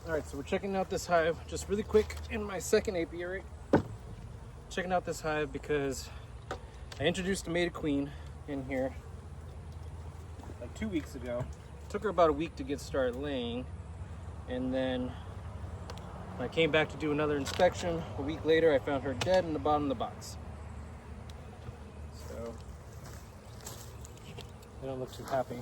All right, so we're checking out this hive just really quick in my second apiary. Checking out this hive because I introduced a mated queen in here like 2 weeks ago. It took her about a week to get started laying, and then when I came back to do another inspection a week later, I found her dead in the bottom of the box. So I don't look too happy.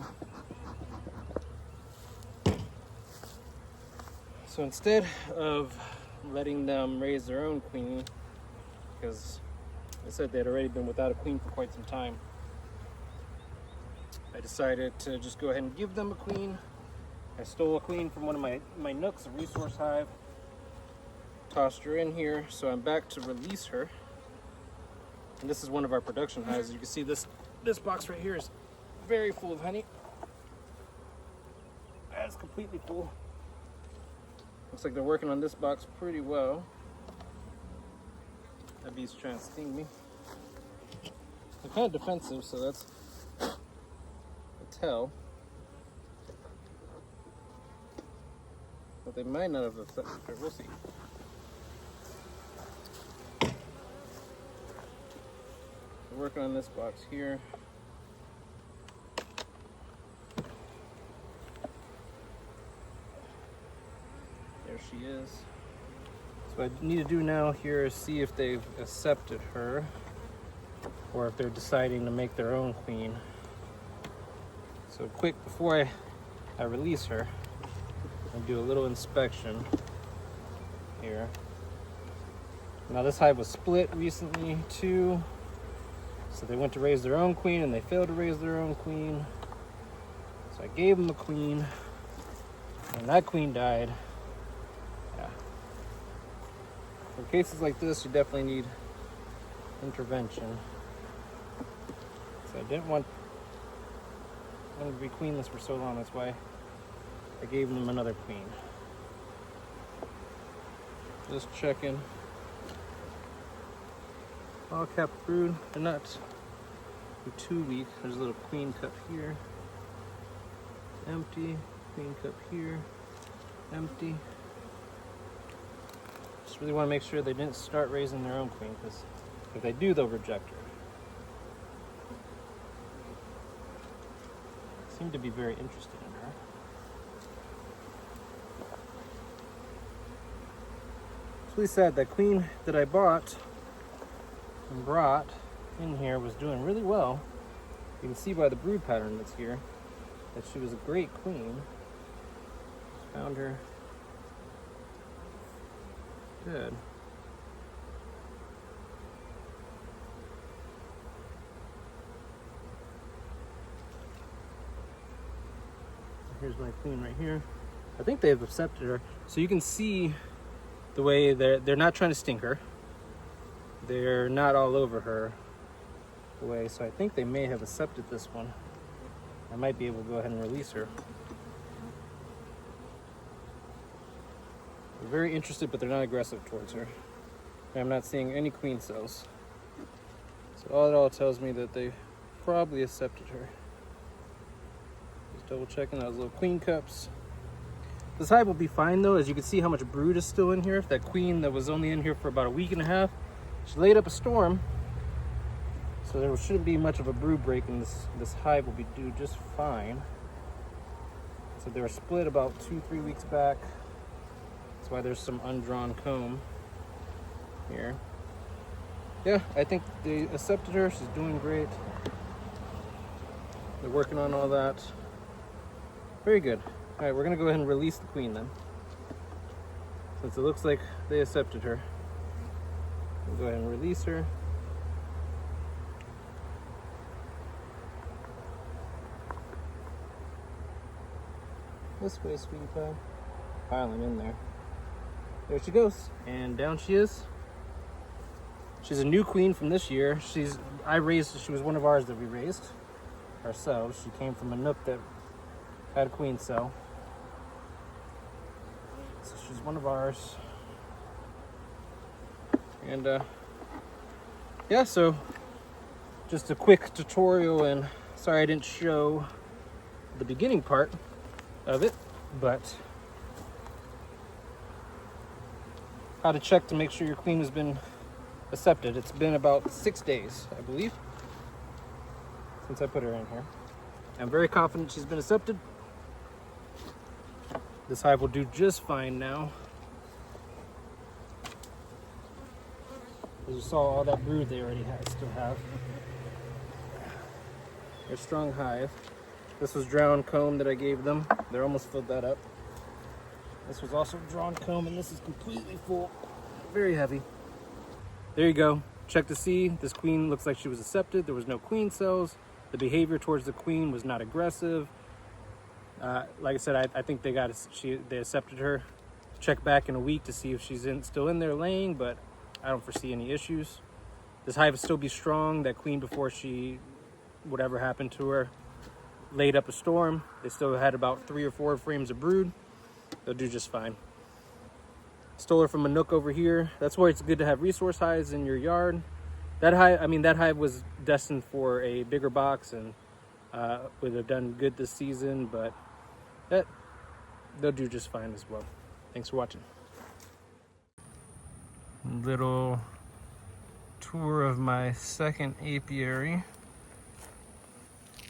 So instead of letting them raise their own queen, because I said they had already been without a queen for quite some time, I decided to just go ahead and give them a queen. I stole a queen from one of my nooks, a resource hive, tossed her in here, so I'm back to release her. And this is one of our production hives. As you can see, this box right here is very full of honey. That's completely full. Looks like they're working on this box pretty well. That bee's trying to sting me. They're kind of defensive, so that's a tell. But they might not have affected her. We'll see. We're working on this box here. There she is. So what I need to do now here is see if they've accepted her or if they're deciding to make their own queen. So quick, before I release her, I'll do a little inspection here. Now this hive was split recently too. So they went to raise their own queen and they failed to raise their own queen. So I gave them a queen and that queen died. Yeah. For cases like this, you definitely need intervention. So I didn't want them to be queenless for so long. That's why I gave them another queen. Just checking. All capped brood. They're not too weak. There's a little queen cup here. Empty. Queen cup here. Empty. Just really want to make sure they didn't start raising their own queen, because if they do, they'll reject her. Seem to be very interested in her. It's really sad. That queen that I bought and brought in here was doing really well. You can see by the brood pattern that's here that she was a great queen. Found her good. Here's my queen right here. I think they've accepted her. So you can see the way they're not trying to sting her. They're not all over her way. So I think they may have accepted this one. I might be able to go ahead and release her. They're very interested, but they're not aggressive towards her. And I'm not seeing any queen cells. So all it all tells me that they probably accepted her. Just double checking those little queen cups. This hive will be fine though, as you can see how much brood is still in here. That queen that was only in here for about a week and a half, she laid up a storm. So there shouldn't be much of a brood break, and this hive will be do just fine. So they were split about 2-3 weeks back. That's why there's some undrawn comb here. Yeah, I think they accepted her. She's doing great. They're working on all that. Very good. All right, we're gonna go ahead and release the queen then. Since it looks like they accepted her. We'll go ahead and release her. This way, sweetie pie. Piling in there. There she goes, and down she is. She's a new queen from this year. She was one of ours that we raised ourselves. She came from a nook that had a queen cell. So she's one of ours. And yeah, so just a quick tutorial, and sorry I didn't show the beginning part of it, but how to check to make sure your queen has been accepted. It's been about 6 days, I believe, since I put her in here. I'm very confident she's been accepted. This hive will do just fine now. As you saw, all that brood they already still have. They're a strong hive. This was drowned comb that I gave them. They're almost filled that up. This was also drawn comb, and this is completely full. Very heavy. There you go. Check to see. This queen looks like she was accepted. There was no queen cells. The behavior towards the queen was not aggressive. Like I said, I think they accepted her. Check back in a week to see if she's still in there laying, but I don't foresee any issues. This hive will still be strong. That queen, before whatever happened to her, laid up a storm. They still had about 3 or 4 frames of brood. They'll do just fine. Stole her from a nook over here. That's why it's good to have resource hives in your yard. That hive was destined for a bigger box and would have done good this season, but they'll do just fine as well. Thanks for watching. Little tour of my second apiary.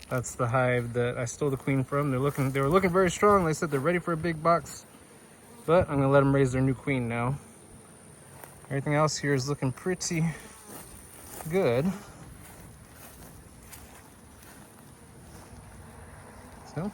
That's the hive that I stole the queen from. They were looking very strong. They said they're ready for a big box, but I'm gonna let them raise their new queen now. Everything else here is looking pretty good. So